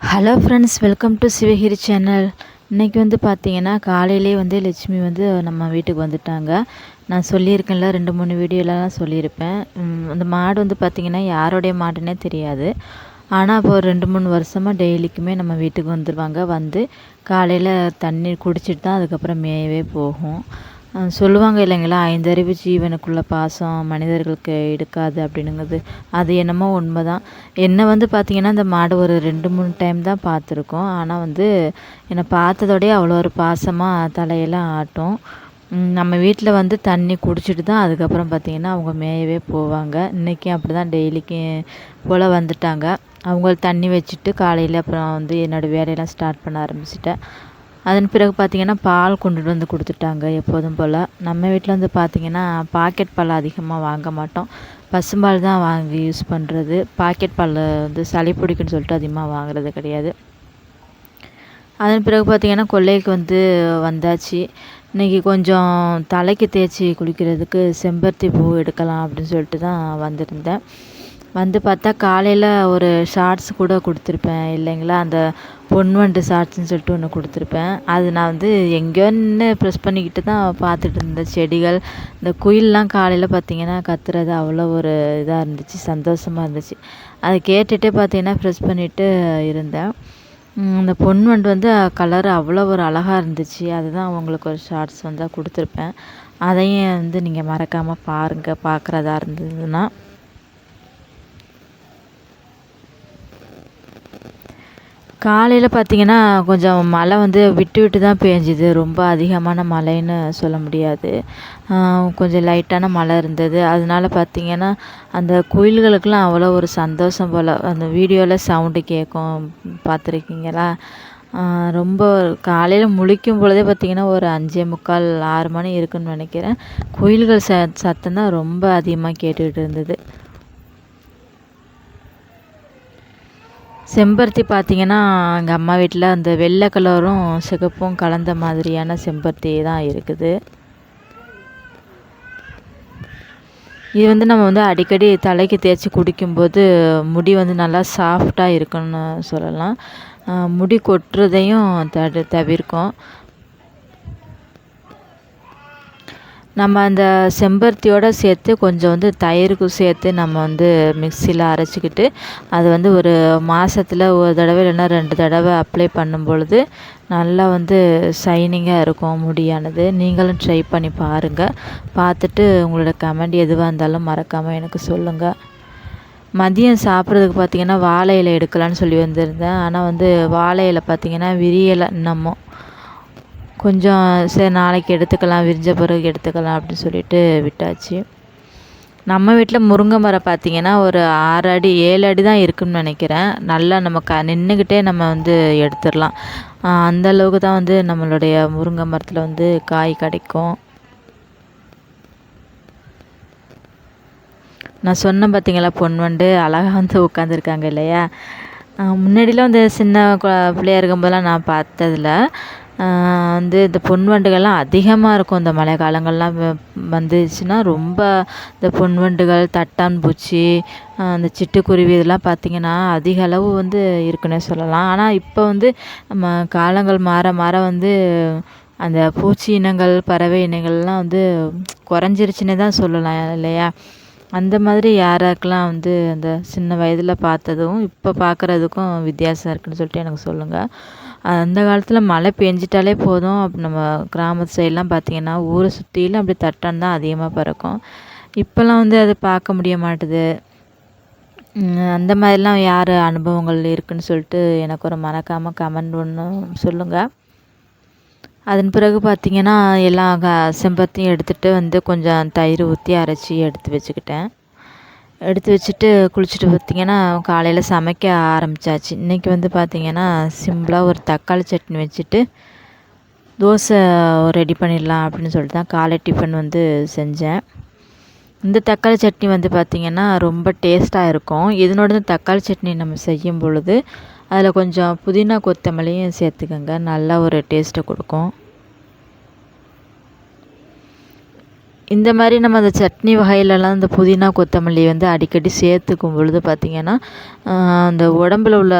Hello friends, welcome to Sivagiri channel. இன்றைக்கி வந்து பார்த்திங்கன்னா காலையிலே வந்து லட்சுமி வந்து நம்ம வீட்டுக்கு வந்துட்டாங்க. நான் சொல்லியிருக்கேன்ல, 2-3 வீடியோலலாம் சொல்லியிருப்பேன். அந்த மாடு வந்து பார்த்திங்கன்னா யாரோடைய மாடுன்னே தெரியாது. ஆனால் இப்போ 2-3 வருஷமாக டெய்லிக்குமே நம்ம வீட்டுக்கு வந்துடுவாங்க. வந்து காலையில் தண்ணி குடிச்சிட்டு தான் அதுக்கப்புறம் மேயவே போகும். சொல்லுவாங்க இல்லைங்களா, 5 அறிவு ஜீவனுக்குள்ள பாசம் மனிதர்களுக்கு எடுக்காது அப்படின்னுங்கிறது. அது என்னமோ உண்மைதான். என்னை வந்து பார்த்திங்கன்னா இந்த மாடு ஒரு 2-3 டைம் தான் பார்த்துருக்கோம். ஆனால் வந்து என்னை பார்த்ததோடயே அவ்வளோ ஒரு பாசமாக தலையெல்லாம் ஆட்டும். நம்ம வீட்டில் வந்து தண்ணி குடிச்சிட்டு தான் அதுக்கப்புறம் பார்த்திங்கன்னா அவங்க மேயவே போவாங்க. இன்றைக்கும் அப்படி தான் டெய்லிக்கும் போல் வந்துட்டாங்க. அவங்க தண்ணி வச்சுட்டு காலையில் அப்புறம் வந்து என்னோடய வேலையெல்லாம் ஸ்டார்ட் பண்ண ஆரம்பிச்சிட்டேன். அதன் பிறகு பார்த்திங்கன்னா பால் கொண்டுட்டு வந்து கொடுத்துட்டாங்க எப்போதும் போல். நம்ம வீட்டில் வந்து பார்த்திங்கன்னா பாக்கெட் பால் அதிகமாக வாங்க மாட்டோம். பசும்பால் தான் வாங்கி யூஸ் பண்ணுறது. பாக்கெட் பால் வந்து சளி பிடிக்குன்னு சொல்லிட்டு அதிகமாக வாங்குறது கிடையாது. அதன் பிறகு பார்த்திங்கன்னா கொல்லைக்கு வந்து வந்தாச்சு. இன்றைக்கி கொஞ்சம் தலைக்கு தேய்ச்சி குளிக்கிறதுக்கு செம்பருத்தி பூ எடுக்கலாம் அப்படின்னு சொல்லிட்டு தான் வந்திருந்தேன். வந்து பார்த்தா காலையில் ஒரு ஷார்ட்ஸ் கூட கொடுத்துருப்பேன் இல்லைங்களா, அந்த பொன்வண்டு ஷார்ட்ஸ்ன்னு சொல்லிட்டு ஒன்று கொடுத்துருப்பேன். அது நான் வந்து எங்கேயோ நின்று ப்ரெஸ் பண்ணிக்கிட்டு தான் பார்த்துட்டு இருந்தேன். செடிகள், இந்த குயிலெலாம் காலையில் பார்த்திங்கன்னா கத்துறது அவ்வளோ ஒரு இதாக இருந்துச்சு, சந்தோஷமாக இருந்துச்சு. அதை கேட்டுகிட்டே பார்த்திங்கன்னா ப்ரெஸ் பண்ணிவிட்டு இருந்தேன். அந்த பொன்வண்டு வந்து கலர் அவ்வளோ ஒரு அழகாக இருந்துச்சு. அதுதான் உங்களுக்கு ஒரு ஷார்ட்ஸ் வந்து கொடுத்துருப்பேன். அதையும் வந்து நீங்கள் மறக்காமல் பாருங்கள், பார்க்குறதா இருந்ததுன்னா. காலையில் பார்த்திங்கன்னா கொஞ்சம் மழை வந்து விட்டு விட்டு தான் பேஞ்சுது. ரொம்ப அதிகமான மழைன்னு சொல்ல முடியாது. கொஞ்சம் லைட்டான மழை இருந்தது. அதனால பார்த்திங்கன்னா அந்த குயில்களுக்கெலாம் அவ்வளோ ஒரு சந்தோஷம் போல். அந்த வீடியோவில் சவுண்டு கேட்கும், பார்த்துருக்கீங்களா? ரொம்ப காலையில் முழிக்கும் பொழுதே பார்த்திங்கன்னா ஒரு 5:45 6 மணி இருக்குன்னு நினைக்கிறேன். குயில்கள் சத்தம் தான் ரொம்ப அதிகமாக கேட்டுக்கிட்டு இருந்தது. செம்பருத்தி பார்த்திங்கன்னா எங்கள் அம்மா வீட்டில் அந்த வெள்ளை கலரும் சிகப்பும் கலந்த மாதிரியான செம்பருத்தி தான் இருக்குது. இது வந்து நம்ம வந்து அடிக்கடி தலைக்கு தேய்ச்சி குடிக்கும்போது முடி வந்து நல்லா சாஃப்டாக இருக்குன்னு சொல்லலாம். முடி கொட்டுறதையும் தவிர்க்கும். நம்ம அந்த செம்பருத்தியோடு சேர்த்து கொஞ்சம் வந்து தயிருக்கு சேர்த்து நம்ம வந்து மிக்சியில் அரைச்சிக்கிட்டு அது வந்து ஒரு மாதத்தில் ஒரு தடவை இல்லைன்னா 2 தடவை அப்ளை பண்ணும் பொழுது நல்லா வந்து ஷைனிங்காக இருக்கும் முடியானது. நீங்களும் ட்ரை பண்ணி பாருங்கள். பார்த்துட்டு உங்களோட கமெண்ட் எதுவாக இருந்தாலும் மறக்காமல் எனக்கு சொல்லுங்கள். மதியம் சாப்பிட்றதுக்கு பார்த்திங்கன்னா வாழை இலை எடுக்கலான்னு சொல்லி வந்திருந்தேன். ஆனால் வந்து வாழை இலை பார்த்திங்கன்னா விரியலை இன்னமும். கொஞ்சம் சரி நாளைக்கு எடுத்துக்கலாம், விரிஞ்ச பிறகு எடுத்துக்கலாம் அப்படின்னு சொல்லிட்டு விட்டாச்சு. நம்ம வீட்டில் முருங்கை மரம் பார்த்திங்கன்னா ஒரு 6 அடி 7 அடி தான் இருக்குதுன்னு நினைக்கிறேன். நல்லா நம்ம நின்றுக்கிட்டே நம்ம வந்து எடுத்துடலாம். அந்தளவுக்கு தான் வந்து நம்மளுடைய முருங்கை மரத்தில் வந்து காய் கிடைக்கும். நான் சொன்னேன் பார்த்திங்களா, பொன்வண்டு அழகாக வந்து உட்காந்துருக்காங்க இல்லையா. முன்னாடிலாம் வந்து சின்ன பிள்ளையா இருக்கும்போதெல்லாம் நான் பார்த்ததில்ல. வந்து இந்த பொன்வண்டுகள்லாம் அதிகமாக இருக்கும். இந்த மழை காலங்கள்லாம் வந்துச்சுன்னா ரொம்ப இந்த பொன்வண்டுகள், தட்டான் பூச்சி, அந்த சிட்டுக்குருவி இதெல்லாம் பார்த்திங்கன்னா அதிக அளவு வந்து இருக்குன்னே சொல்லலாம். ஆனால் இப்போ வந்து நம்ம காலங்கள் மாற மாற வந்து அந்த பூச்சி இனங்கள், பறவை இனங்கள்லாம் வந்து குறைஞ்சிருச்சுன்னே தான் சொல்லலாம் இல்லையா. அந்த மாதிரி யாராருக்கெல்லாம் வந்து அந்த சின்ன வயதில் பார்த்ததும் இப்போ பார்க்குறதுக்கும் வித்தியாசம் இருக்குதுன்னு சொல்லிட்டு எனக்கு சொல்லுங்கள். அந்த காலத்தில் மழை பெஞ்சிட்டாலே போதும். நம்ம கிராமத்து சைட்லாம் பார்த்திங்கன்னா ஊரை சுற்றிலும் அப்படி தட்டான் தான் அதிகமாக பறக்கும். இப்போல்லாம் வந்து அது பார்க்க முடிய மாட்டுது. அந்த மாதிரிலாம் யார் அனுபவங்கள் இருக்குதுன்னு சொல்லிட்டு எனக்கு ஒரு மறக்காமல் கமெண்ட் ஒன்று சொல்லுங்கள். அதன் பிறகு பார்த்திங்கன்னா எல்லா செம்பருத்தியும் எடுத்துகிட்டு வந்து கொஞ்சம் தயிர் ஊற்றி அரைச்சி எடுத்து வச்சுக்கிட்டேன். எடுத்து வச்சுட்டு குளிச்சுட்டு பார்த்திங்கன்னா காலையில் சமைக்க ஆரம்பித்தாச்சு. இன்றைக்கி வந்து பார்த்திங்கன்னா சிம்பிளாக ஒரு தக்காளி சட்னி வச்சுட்டு தோசை ரெடி பண்ணிடலாம் அப்படின்னு சொல்லிட்டு தான் காலை டிஃபன் வந்து செஞ்சேன். இந்த தக்காளி சட்னி வந்து பார்த்திங்கன்னா ரொம்ப டேஸ்ட்டாக இருக்கும். இதனோட தக்காளி சட்னி நம்ம செய்யும் பொழுது அதில் கொஞ்சம் புதினா கொத்தமல்லியும் சேர்த்துக்கோங்க, நல்லா ஒரு டேஸ்ட்டை கொடுக்கும். இந்த மாதிரி நம்ம அந்த சட்னி வகையிலலாம் இந்த புதினா கொத்தமல்லி வந்து அடிக்கடி சேர்த்துக்கும் பொழுது பார்த்திங்கன்னா அந்த உடம்புல உள்ள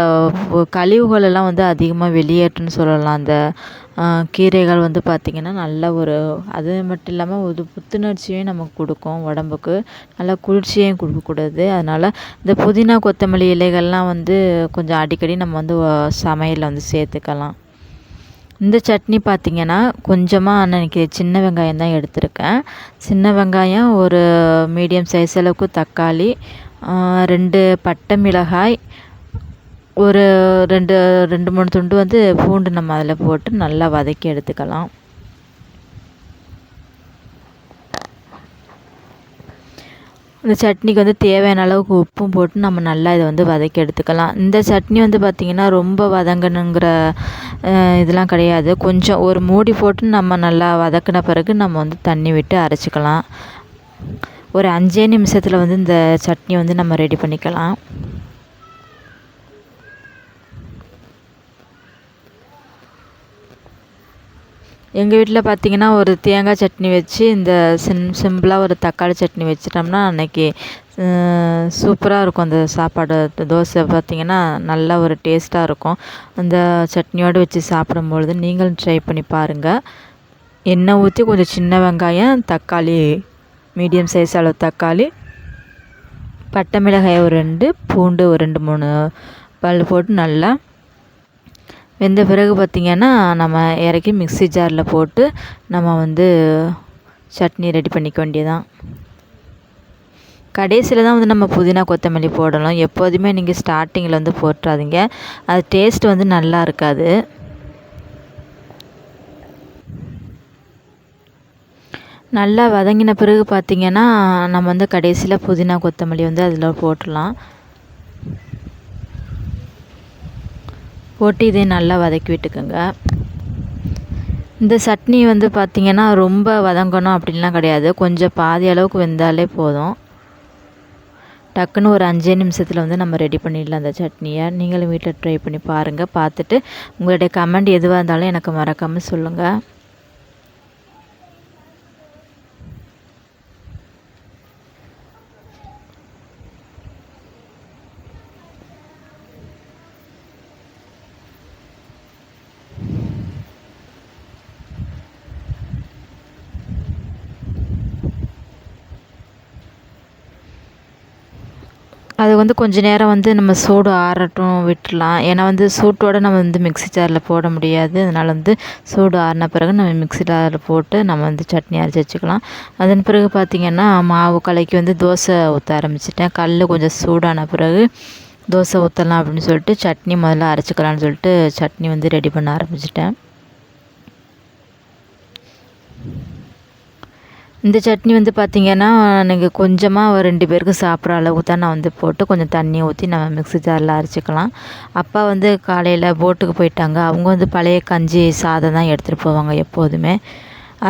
கழிவுகள் எல்லாம் வந்து அதிகமாக வெளியேற்றுன்னு சொல்லலாம். அந்த கீரைகள் வந்து பார்த்திங்கன்னா நல்ல ஒரு அது மட்டும் இல்லாமல் ஒரு புத்துணர்ச்சியும் நமக்கு கொடுக்கும் உடம்புக்கு. நல்லா குளிர்ச்சியையும் கொடுக்கக்கூடாது. அதனால் இந்த புதினா கொத்தமல்லி இலைகள்லாம் வந்து கொஞ்சம் அடிக்கடி நம்ம வந்து சமையலில் வந்து சேர்த்துக்கலாம். இந்த சட்னி பார்த்திங்கன்னா கொஞ்சமாக அன்றைக்கி சின்ன வெங்காயம் தான் எடுத்திருக்கேன். சின்ன வெங்காயம், ஒரு மீடியம் சைஸ் அளவுக்கு தக்காளி, 2 பட்டை மிளகாய், ஒரு 2 3 துண்டு வந்து பூண்டு நம்ம அதில் போட்டு நல்லா வதக்கி எடுத்துக்கலாம். இந்த சட்னிக்கு வந்து தேவையான அளவுக்கு உப்பும் போட்டு நம்ம நல்லா இதை வந்து வதக்கி எடுத்துக்கலாம். இந்த சட்னி வந்து பார்த்திங்கன்னா ரொம்ப வதங்கணுங்கிற இதெல்லாம் கிடையாது. கொஞ்சம் ஒரு மூடி போட்டு நம்ம நல்லா வதக்கின பிறகு நம்ம வந்து தண்ணி விட்டு அரைச்சிக்கலாம். ஒரு 5 நிமிஷத்தில் வந்து இந்த சட்னி வந்து நம்ம ரெடி பண்ணிக்கலாம். எங்கள் வீட்டில் பார்த்திங்கன்னா ஒரு தேங்காய் சட்னி வச்சு இந்த சிம்பிளாக ஒரு தக்காளி சட்னி வச்சிட்டோம்னா அன்றைக்கி சூப்பராக இருக்கும். அந்த சாப்பாடு தோசை பார்த்திங்கன்னா நல்லா ஒரு டேஸ்ட்டாக இருக்கும். அந்த சட்னியோடு வச்சு சாப்பிடும்பொழுது நீங்களும் ட்ரை பண்ணி பாருங்கள். எண்ணெய் ஊற்றி கொஞ்சம் சின்ன வெங்காயம், தக்காளி மீடியம் சைஸ் அளவு தக்காளி, பட்டை மிளகாய் ஒரு 2, பூண்டு ஒரு 2 3 பல் போட்டு நல்லா வெந்த பிறகு பார்த்திங்கன்னா நம்ம இறக்கி மிக்ஸி ஜாரில் போட்டு நம்ம வந்து சட்னி ரெடி பண்ணிக்க வேண்டியதான். கடைசியில் தான் வந்து நம்ம புதினா கொத்தமல்லி போடணும். எப்போதுமே நீங்கள் ஸ்டார்டிங்கில் வந்து போட்டுறாதீங்க, அது டேஸ்ட் வந்து நல்லா இருக்காது. நல்லா வதங்கின பிறகு பார்த்திங்கன்னா நம்ம வந்து கடைசியில் புதினா கொத்தமல்லி வந்து அதில் போட்டுடலாம். போட்டு இதை நல்லா வதக்கி விட்டுக்கோங்க. இந்த சட்னி வந்து பார்த்திங்கன்னா ரொம்ப வதங்கணும் அப்படின்லாம் கிடையாது. கொஞ்சம் பாதி அளவுக்கு வெந்தாலே போதும். டக்குன்னு ஒரு 5 நிமிஷத்தில் வந்து நம்ம ரெடி பண்ணிடலாம் அந்த சட்னியை. நீங்களும் வீட்டில் ட்ரை பண்ணி பாருங்கள். பார்த்துட்டு உங்களுடைய கமெண்ட் எதுவாக இருந்தாலும் எனக்கு மறக்காமல் சொல்லுங்கள். அது வந்து கொஞ்ச நேரம் வந்து நம்ம சூடு ஆறட்டும் விட்டுடலாம். ஏன்னா வந்து சூட்டோடு நம்ம வந்து மிக்ஸி ஜாரில் போட முடியாது. அதனால் வந்து சூடு ஆறின பிறகு நம்ம மிக்ஸி ஜாரில் போட்டு நம்ம வந்து சட்னி அரைச்சி வச்சுக்கலாம். அதன் பிறகு பார்த்திங்கன்னா மாவு கலக்கி வந்து தோசை ஊற்ற ஆரம்பிச்சிட்டேன். கல் கொஞ்சம் சூடான பிறகு தோசை ஊற்றலாம் அப்படின்னு சொல்லிட்டு சட்னி முதல்ல அரைச்சிக்கலான்னு சொல்லிட்டு சட்னி வந்து ரெடி பண்ண ஆரம்பிச்சிட்டேன். இந்த சட்னி வந்து பார்த்திங்கன்னா எனக்கு கொஞ்சமாக ஒரு 2 பேருக்கு சாப்பிட்ற அளவுக்கு தான் நான் வந்து போட்டு கொஞ்சம் தண்ணி ஊற்றி நம்ம மிக்ஸி ஜாரில் அரைச்சிக்கலாம். அப்பா வந்து காலையில் போட்டுக்கு போயிட்டாங்க. அவங்க வந்து பழைய கஞ்சி சாதம் தான் எடுத்துகிட்டு போவாங்க எப்போதுமே.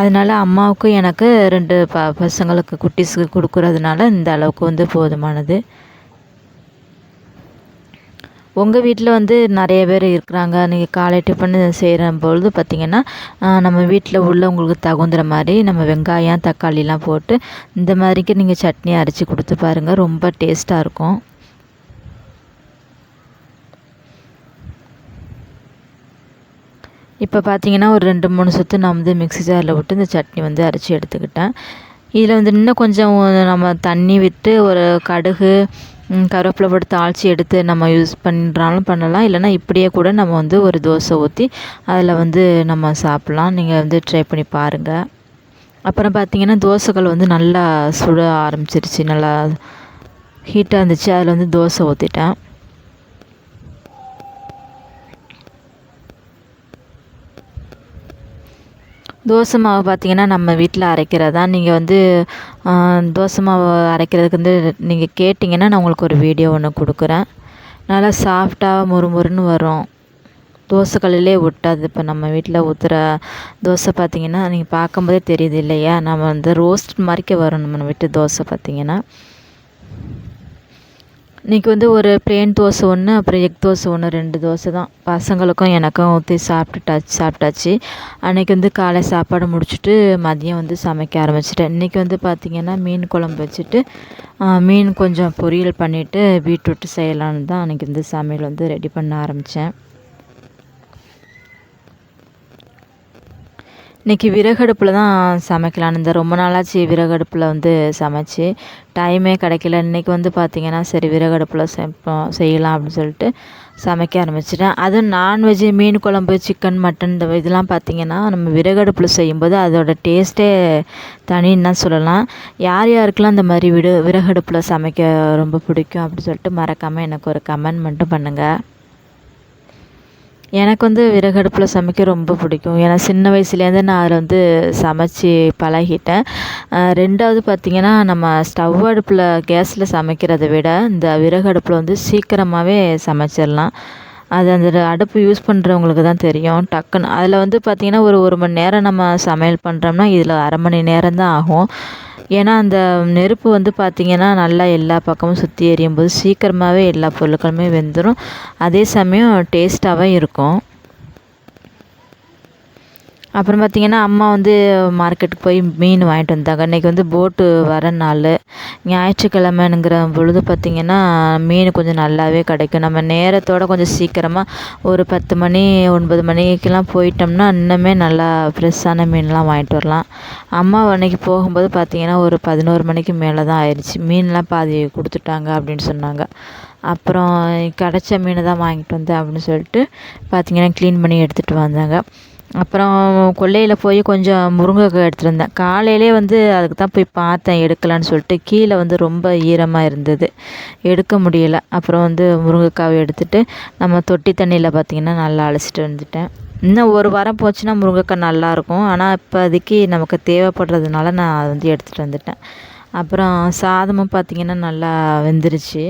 அதனால் அம்மாவுக்கும் எனக்கு 2 பசங்களுக்கு குட்டீஸுக்கு கொடுக்குறதுனால இந்த அளவுக்கு வந்து போதுமானது. உங்கள் வீட்டில் வந்து நிறைய பேர் இருக்கிறாங்க, நீங்கள் காலை டிஃபன் செய்கிற பொழுது பார்த்திங்கன்னா நம்ம வீட்டில் உள்ளவங்களுக்கு தகுந்த மாதிரி நம்ம வெங்காயம், தக்காளிலாம் போட்டு இந்த மாதிரிக்கு நீங்கள் சட்னி அரைச்சி கொடுத்து பாருங்கள். ரொம்ப டேஸ்ட்டாக இருக்கும். இப்போ பார்த்திங்கன்னா ஒரு 2 3 சுற்று நான் வந்து மிக்ஸி ஜாரில் விட்டு இந்த சட்னி வந்து அரைச்சி எடுத்துக்கிட்டேன். இதில் வந்து இன்னும் கொஞ்சம் நம்ம தண்ணி விட்டு ஒரு கடுகு, கருவேப்பிலை போட்டு தாளித்து எடுத்து நம்ம யூஸ் பண்ணுறாலும் பண்ணலாம். இல்லைனா இப்படியே கூட நம்ம வந்து ஒரு தோசை ஊற்றி அதில் வந்து நம்ம சாப்பிட்லாம். நீங்கள் வந்து ட்ரை பண்ணி பாருங்கள். அப்புறம் பார்த்திங்கன்னா தோசைகள் வந்து நல்லா சுட ஆரம்பிச்சிருச்சு. நல்லா ஹீட்டாக இருந்துச்சு. அதில் வந்து தோசை ஊற்றிட்டேன். தோசை மாவு பார்த்திங்கன்னா நம்ம வீட்டில் அரைக்கிறதா. நீங்கள் வந்து தோசை மாவு அரைக்கிறதுக்கு வந்து நீங்கள் கேட்டிங்கன்னா நான் உங்களுக்கு ஒரு வீடியோ ஒன்று கொடுக்குறேன். நல்லா சாஃப்டாக மொறுமொறுன்னு வரும். தோசைக்கல்லிலே ஒட்டாது. இப்போ நம்ம வீட்டில் ஊற்றுற தோசை பார்த்திங்கன்னா நீங்கள் பார்க்கும்போதே தெரியுது இல்லையா, நம்ம வந்து ரோஸ்ட் மாதிரிக்கே வரும் நம்ம வீட்டு தோசை பார்த்திங்கன்னா. இன்றைக்கி வந்து ஒரு பிளேன் தோசை ஒன்று, அப்புறம் எக் தோசை ஒன்று, 2 தோசை தான் பசங்களுக்கும் எனக்கும் ஊற்றி சாப்பிட்டாச்சு. அன்றைக்கி வந்து காலை சாப்பாடு முடிச்சுட்டு மதியம் வந்து சமைக்க ஆரம்பிச்சிட்டேன். இன்றைக்கி வந்து பார்த்திங்கன்னா மீன் குழம்பு வச்சுட்டு மீன் கொஞ்சம் பொரியல் பண்ணிவிட்டு பீட்ரூட் செய்யலான்னு தான் அன்றைக்கி வந்து சமையல் வந்து ரெடி பண்ண ஆரம்பித்தேன். இன்றைக்கி விறகடுப்பில் தான் சமைக்கலான்னு இருந்தேன். ரொம்ப நாளாச்சு விறகடுப்பில் வந்து சமைச்சு டைமே கிடைக்கல. இன்றைக்கி வந்து பார்த்திங்கன்னா சரி விறகடுப்பில் செய்யலாம் அப்படின்னு சொல்லிட்டு சமைக்க ஆரம்பிச்சிட்டேன். அதுவும் நான்வெஜ் மீன் குழம்பு, சிக்கன், மட்டன் இந்த இதெல்லாம் பார்த்திங்கன்னா நம்ம விறகடுப்பில் செய்யும்போது அதோட டேஸ்ட்டே தனின்னு தான் சொல்லலாம். யார் யாருக்கெல்லாம் இந்த மாதிரி விறகடுப்பில் சமைக்க ரொம்ப பிடிக்கும் அப்படின்னு சொல்லிட்டு மறக்காமல் எனக்கு ஒரு கமெண்ட் மட்டும் பண்ணுங்கள். எனக்கு வந்து விறகடுப்பில் சமைக்க ரொம்ப பிடிக்கும். ஏன்னா சின்ன வயசுலேருந்து நான் அதில் வந்து சமைச்சு பழகிட்டேன். 2வது பார்த்திங்கன்னா நம்ம ஸ்டவ் அடுப்பில் கேஸில் சமைக்கிறத விட இந்த விறகடுப்பில் வந்து சீக்கிரமாகவே சமைச்சிடலாம். அது அந்த அடுப்பு யூஸ் பண்ணுறவங்களுக்கு தான் தெரியும். டக்குன்னு அதில் வந்து பார்த்திங்கன்னா ஒரு மணி நேரம் நம்ம சமையல் பண்ணுறோம்னா இதில் 1/2 மணி நேரம் தான் ஆகும். ஏன்னா அந்த நெருப்பு வந்து பார்த்திங்கன்னா நல்லா எல்லா பக்கமும் சுற்றி எரியும்போது சீக்கிரமாகவே எல்லா பொருட்களுமே வெந்துடும். அதே சமயம் டேஸ்ட்டாகவும் இருக்கும். அப்புறம் பார்த்திங்கன்னா அம்மா வந்து மார்க்கெட்டுக்கு போய் மீன் வாங்கிட்டு வந்தாங்க. இன்றைக்கி வந்து போட்டு வர நாள், ஞாயிற்றுக்கிழமைங்கிற பொழுது பார்த்திங்கன்னா மீன் கொஞ்சம் நல்லாவே கிடைக்கும். நம்ம நேரத்தோடு கொஞ்சம் சீக்கிரமாக ஒரு 10 மணி 9 மணிக்கெலாம் போயிட்டோம்னா இன்னுமே நல்லா ஃப்ரெஷ்ஷான மீன்லாம் வாங்கிட்டு வரலாம். அம்மா அன்றைக்கி போகும்போது பார்த்திங்கன்னா ஒரு 11 மணிக்கு மேலே தான் ஆயிடுச்சு. மீன்லாம் பாதி கொடுத்துட்டாங்க அப்படின்னு சொன்னாங்க. அப்புறம் கிடைச்ச மீனை தான் வாங்கிட்டு வந்தேன் அப்படின்னு சொல்லிட்டு பார்த்திங்கன்னா க்ளீன் பண்ணி எடுத்துகிட்டு வந்தாங்க. அப்புறம் கொல்லையில் போய் கொஞ்சம் முருங்கைக்காய் எடுத்துகிட்டு வந்தேன். காலையிலே வந்து அதுக்கு தான் போய் பார்த்தேன் எடுக்கலான்னு சொல்லிட்டு. கீழே வந்து ரொம்ப ஈரமாக இருந்தது, எடுக்க முடியலை. அப்புறம் வந்து முருங்கைக்காவை எடுத்துகிட்டு நம்ம தொட்டி தண்ணியில் பார்த்திங்கன்னா நல்லா அலசிட்டு வந்துட்டேன். இன்னும் ஒரு வாரம் போச்சுன்னா முருங்கைக்காய் நல்லாயிருக்கும். ஆனால் இப்போதைக்கு நமக்கு தேவைப்படுறதுனால நான் அதை வந்து எடுத்துகிட்டு வந்துட்டேன். அப்புறம் சாதமும் பார்த்திங்கன்னா நல்லா வெந்துருச்சு.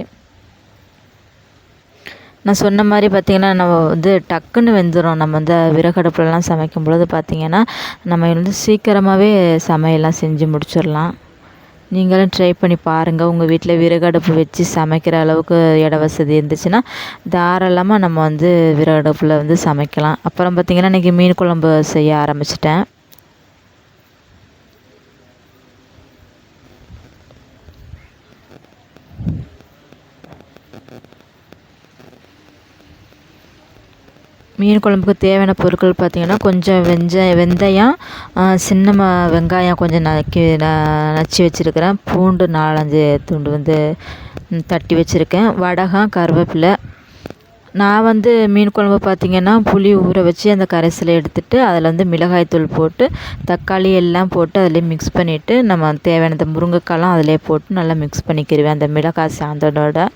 நான் சொன்ன மாதிரி பார்த்திங்கன்னா நம்ம வந்து டக்குன்னு வெந்துடும். நம்ம வந்து விறகடுப்புலலாம் சமைக்கும் பொழுது பார்த்திங்கன்னா நம்ம வந்து சீக்கிரமாகவே சமையல்லாம் செஞ்சு முடிச்சிடலாம். நீங்களும் ட்ரை பண்ணி பாருங்கள். உங்கள் வீட்டில் விறகடுப்பு வச்சு சமைக்கிற அளவுக்கு இட வசதி இருந்துச்சுன்னா தாராளமாக நம்ம வந்து விறகடுப்பில் வந்து சமைக்கலாம். அப்புறம் பார்த்திங்கன்னா இன்றைக்கி மீன் குழம்பு செய்ய ஆரம்பிச்சிட்டேன். மீன் குழம்புக்கு தேவையான பொருட்கள் பார்த்திங்கன்னா கொஞ்சம் வெந்தயம், சின்ன வெங்காயம் கொஞ்சம் நச்சு வச்சுருக்கிறேன். பூண்டு 4-5 துண்டு வந்து தட்டி வச்சுருக்கேன். வடகம், கருவேப்பிலை. நான் வந்து மீன் குழம்பு பார்த்திங்கன்னா புளி ஊற வச்சு அந்த கரைசலை எடுத்துகிட்டு அதில் வந்து மிளகாய்த்தூள் போட்டு தக்காளி எல்லாம் போட்டு அதிலே மிக்ஸ் பண்ணிவிட்டு நம்ம தேவையான இந்த முருங்கைக்காய்லாம் அதிலே போட்டு நல்லா மிக்ஸ் பண்ணிக்கிடுவேன். அந்த மிளகாய் சாந்தோட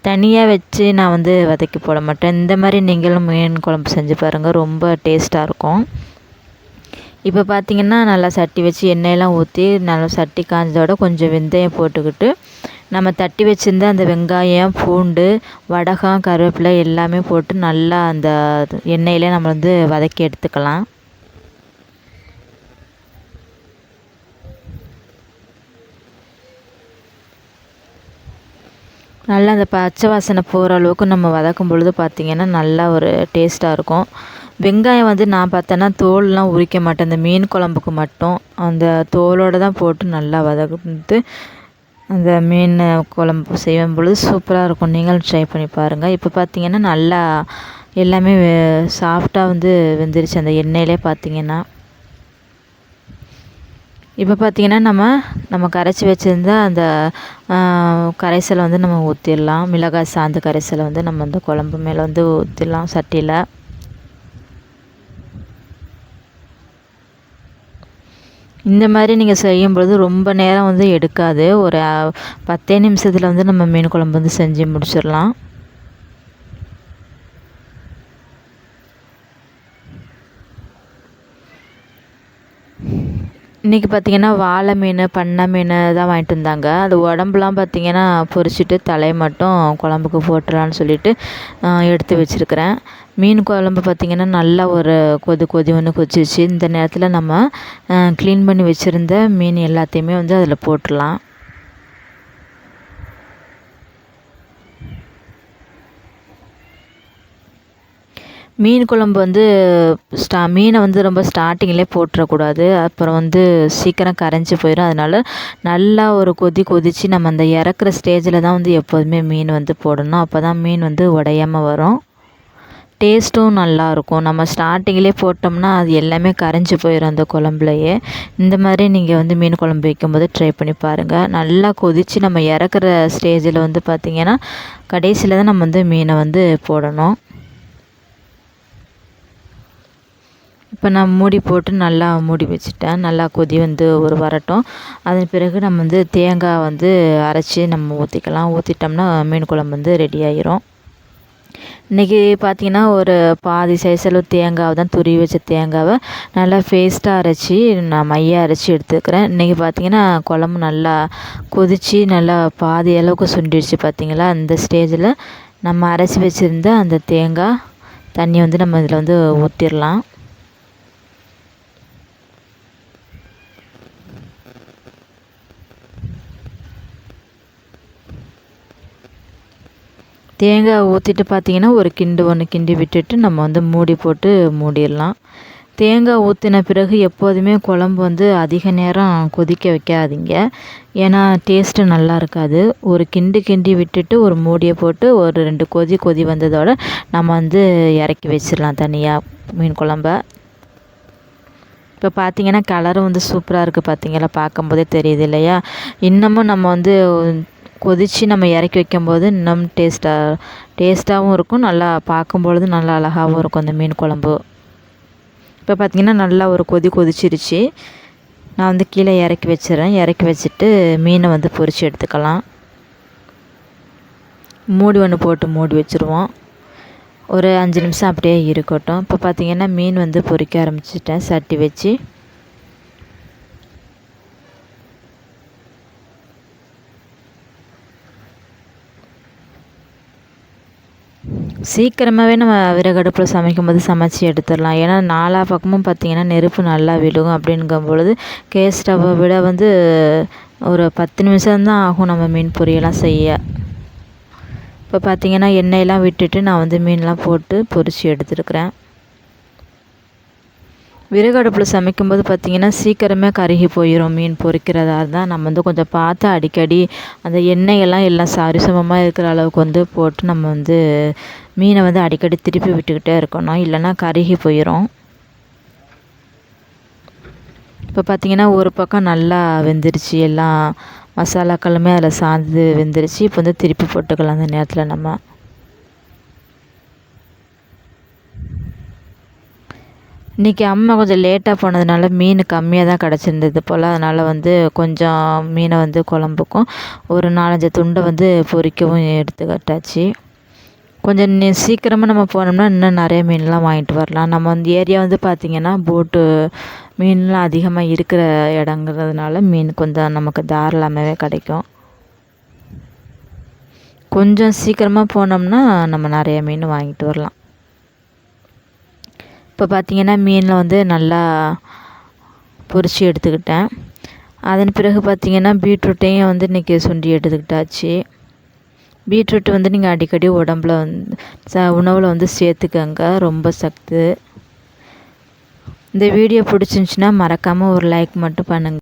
தனியாக வச்சு நான் வந்து வதக்கி போட மாட்டேன். இந்த மாதிரி நீங்களும் மீன் குழம்பு செஞ்சு பாருங்கள், ரொம்ப டேஸ்ட்டாக இருக்கும். இப்போ பார்த்திங்கன்னா நல்லா சட்டி வச்சு எண்ணெயெல்லாம் ஊற்றி நல்லா சட்டி காஞ்சதோட கொஞ்சம் வெந்தயம் போட்டுக்கிட்டு நம்ம தட்டி வச்சுருந்த அந்த வெங்காயம், பூண்டு, வடகம், கருவேப்பிலை எல்லாமே போட்டு நல்லா அந்த எண்ணெயிலே நம்ம வந்து வதக்கி எடுத்துக்கலாம். நல்லா அந்த பச்சை வாசனை போகிற அளவுக்கு நம்ம வதக்கும் பொழுது பார்த்திங்கன்னா நல்லா ஒரு டேஸ்ட்டாக இருக்கும். வெங்காயம் வந்து நான் பார்த்தேன்னா தோல்லாம் உரிக்க மாட்டேன். இந்த மீன் குழம்புக்கு மட்டும் அந்த தோலோடு தான் போட்டு நல்லா வதக்கிட்டு அந்த மீன் குழம்பு செய்யும் பொழுது சூப்பராக இருக்கும். நீங்களும் ட்ரை பண்ணி பாருங்கள். இப்போ பார்த்திங்கன்னா நல்லா எல்லாமே சாஃப்டாக வந்து வெந்துருச்சு அந்த எண்ணெயிலே பார்த்திங்கன்னா. இப்போ பார்த்திங்கன்னா நம்ம கரைச்சி வச்சுருந்தா அந்த கரைசலை வந்து நம்ம ஊற்றிடலாம். மிளகாய் சாந்து கரைசலை வந்து நம்ம அந்த குழம்பு மேலே வந்து ஊற்றிடலாம் சட்டியில். இந்த மாதிரி நீங்கள் செய்யும்பொழுது ரொம்ப நேரம் வந்து எடுக்காது. ஒரு 10 நிமிஷத்தில் வந்து நம்ம மீன் குழம்பு வந்து செஞ்சு முடிச்சிடலாம். இன்றைக்கி பார்த்திங்கன்னா வாழை மீன், பண்ணை மீன் தான் வாங்கிட்டு வந்தாங்க. அது உடம்புலாம் பார்த்திங்கன்னா பொரிச்சிட்டு தலையை மட்டும் குழம்புக்கு போட்டுடலான்னு சொல்லிட்டு எடுத்து வச்சுருக்கிறேன். மீன் குழம்பு பார்த்திங்கன்னா நல்லா ஒரு கொதி ஒன்று கொதிச்சிச்சு. இந்த நேரத்தில் நம்ம க்ளீன் பண்ணி வச்சுருந்த மீன் எல்லாத்தையுமே வந்து அதில் போட்டுடலாம். மீன் குழம்பு வந்து மீனை வந்து ரொம்ப ஸ்டார்டிங்கிலே போட்டுறக்கூடாது. அப்புறம் வந்து சீக்கிரம் கரைஞ்சி போயிடும். அதனால் நல்லா ஒரு கொதித்து நம்ம அந்த இறக்குற ஸ்டேஜில் தான் வந்து எப்போதுமே மீன் வந்து போடணும். அப்போ தான் மீன் வந்து உடையாமல் வரும். டேஸ்ட்டும் நல்லாயிருக்கும். நம்ம ஸ்டார்டிங்கிலே போட்டோம்னா அது எல்லாமே கரைஞ்சி போயிடும் அந்த குழம்புலையே. இந்த மாதிரி நீங்கள் வந்து மீன் குழம்பு வைக்கும்போது ட்ரை பண்ணி பாருங்கள். நல்லா கொதித்து நம்ம இறக்குற ஸ்டேஜில் வந்து பார்த்திங்கன்னா கடைசியில் தான் நம்ம வந்து மீனை வந்து போடணும். இப்போ நான் மூடி போட்டு நல்லா மூடி வச்சுட்டேன். நல்லா கொதி வந்து வரட்டும். அதன் பிறகு நம்ம வந்து தேங்காய் வந்து அரைச்சி நம்ம ஊற்றிக்கலாம். ஊற்றிட்டோம்னா மீன் குழம்பு வந்து ரெடி ஆகிரும். இன்றைக்கி பார்த்திங்கன்னா ஒரு பாதி சைஸளவு தேங்காவை தான் துருவி வச்ச தேங்காவை நல்லா பேஸ்ட்டாக அரைச்சி நான் மையாக அரைச்சி எடுத்துக்கிறேன். இன்றைக்கி பார்த்திங்கன்னா குழம்பு நல்லா கொதித்து நல்லா பாதி அளவுக்கு சுண்டிடுச்சு பார்த்திங்களா. அந்த ஸ்டேஜில் நம்ம அரைச்சி வச்சுருந்த அந்த தேங்காய் தண்ணி வந்து நம்ம இதில் வந்து ஊற்றிடலாம். தேங்காய் ஊற்றிட்டு பார்த்திங்கன்னா ஒரு கிண்டி விட்டுட்டு நம்ம வந்து மூடி போட்டு மூடிடலாம். தேங்காய் ஊற்றின பிறகு எப்போதுமே குழம்பு வந்து அதிக நேரம் கொதிக்க வைக்காதீங்க. ஏன்னா டேஸ்ட்டு நல்லா இருக்காது. ஒரு கிண்டி விட்டுட்டு ஒரு மூடியை போட்டு ஒரு 2 கொதி வந்ததோடு நம்ம வந்து இறக்கி வச்சிடலாம் தனியாக மீன் குழம்ப. இப்போ பார்த்திங்கன்னா கலரும் வந்து சூப்பராக இருக்குது பார்த்திங்களா. பார்க்கும்போதே தெரியுது இல்லையா. இன்னமும் நம்ம வந்து கொதித்து நம்ம இறக்கி வைக்கும்போது இன்னும் டேஸ்ட்டாகவும் இருக்கும். நல்லா பார்க்கும்பொழுது நல்லா அழகாகவும் இருக்கும் அந்த மீன் குழம்பு. இப்போ பார்த்திங்கன்னா நல்லா ஒரு கொதிச்சிருச்சு. நான் வந்து கீழே இறக்கி வச்சிடறேன். இறக்கி வச்சுட்டு மீனை வந்து பொரித்து எடுத்துக்கலாம். மூடி ஒன்று போட்டு மூடி வச்சுருவோம். ஒரு 5 நிமிஷம் அப்படியே இருக்கட்டும். இப்போ பார்த்திங்கன்னா மீன் வந்து பொரிக்க ஆரம்பிச்சிட்டேன் சட்டி வச்சு. சீக்கிரமாகவே நம்ம விறகடுப்பில் சமைக்கும்போது சமைச்சி எடுத்துடலாம். ஏன்னா 4 பக்கமும் பார்த்திங்கன்னா நெருப்பு நல்லா விழுகும். அப்படிங்கும் பொழுது கேஸ் ஸ்டவ்வை விட வந்து ஒரு 10 நிமிஷம்தான் ஆகும் நம்ம மீன் பொரியெல்லாம் செய்ய. இப்போ பார்த்திங்கன்னா எண்ணெயெல்லாம் விட்டுட்டு நான் வந்து மீன்லாம் போட்டு பொரித்து எடுத்துருக்குறேன். விறகடுப்பில் சமைக்கும்போது பார்த்திங்கன்னா சீக்கிரமே கருகி போயிடும். மீன் பொரிக்கிறதா இருந்தால் நம்ம வந்து கொஞ்சம் பார்த்து அடிக்கடி அந்த எண்ணெயெல்லாம் எல்லாம் சரிசமமாக இருக்கிற அளவுக்கு வந்து போட்டு நம்ம வந்து மீனை வந்து அடிக்கடி திருப்பி விட்டுக்கிட்டே இருக்கணும். இல்லைன்னா கருகி போயிடும். இப்போ பார்த்திங்கன்னா ஒரு பக்கம் நல்லா வெந்துருச்சு. எல்லாம் மசாலாக்களுமே அதில் சார்ந்து வெந்துருச்சு. இப்போ வந்து திருப்பி போட்டுக்கலாம் அந்த நேரத்தில் நம்ம. இன்றைக்கி அம்மா கொஞ்சம் லேட்டாக போனதுனால மீன் கம்மியாக தான் கிடச்சிருந்தது போல். அதனால் வந்து கொஞ்சம் மீனை வந்து குழம்புக்கும் ஒரு 4-5 துண்டை வந்து பொரிக்கவும் எடுத்துக்கிட்டாச்சு. கொஞ்சம் சீக்கிரமாக நம்ம போனோம்னா இன்னும் நிறைய மீன்லாம் வாங்கிட்டு வரலாம். நம்ம வந்து ஏரியா வந்து பார்த்திங்கன்னா போட்டு மீன்லாம் அதிகமாக இருக்கிற இடங்கிறதுனால மீன் கொஞ்சம் நமக்கு தாராளமாகவே கிடைக்கும். கொஞ்சம் சீக்கிரமாக போனோம்னா நம்ம நிறைய மீன் வாங்கிட்டு வரலாம். இப்போ பார்த்திங்கன்னா மீனில் வந்து நல்லா பொரித்து எடுத்துக்கிட்டேன். அதன் பிறகு பார்த்திங்கன்னா பீட்ரூட்டையும் வந்து இன்றைக்கி சுண்டி எடுத்துக்கிட்டாச்சு. பீட்ரூட் வந்து நீங்கள் அடிக்கடி உடம்புல வந்து உணவில் வந்து சேர்த்துக்கங்க. ரொம்ப சத்து. இந்த வீடியோ பிடிச்சிருந்துச்சின்னா மறக்காமல் ஒரு லைக் மட்டும் பண்ணுங்கள்.